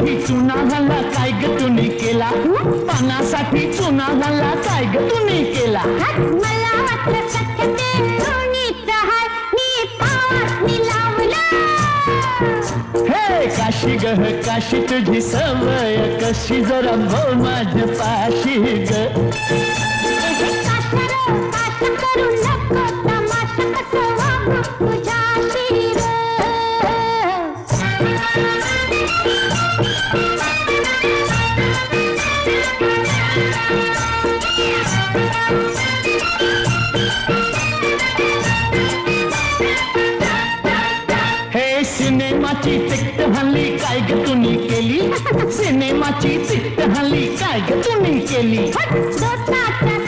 पानासाठी चुना झाला काय ग तुम्ही केला पानासाठी चुना झाला काय ग तुम्ही केला मला वाटलं सख्य ते लोणीत हाय मी पावासनी लावलं हे काशी ग काशी तुझी सवय कशी जरा बोल माझ्या पाशी ग काश करू नको तमाशा कसं वागू तुझ्याशी रे हे सिनेमाची तिकट हल्ली काय ग तुम्ही केली सिनेमाची तिकट हल्ली काय ग तुम्ही केली दोताच्या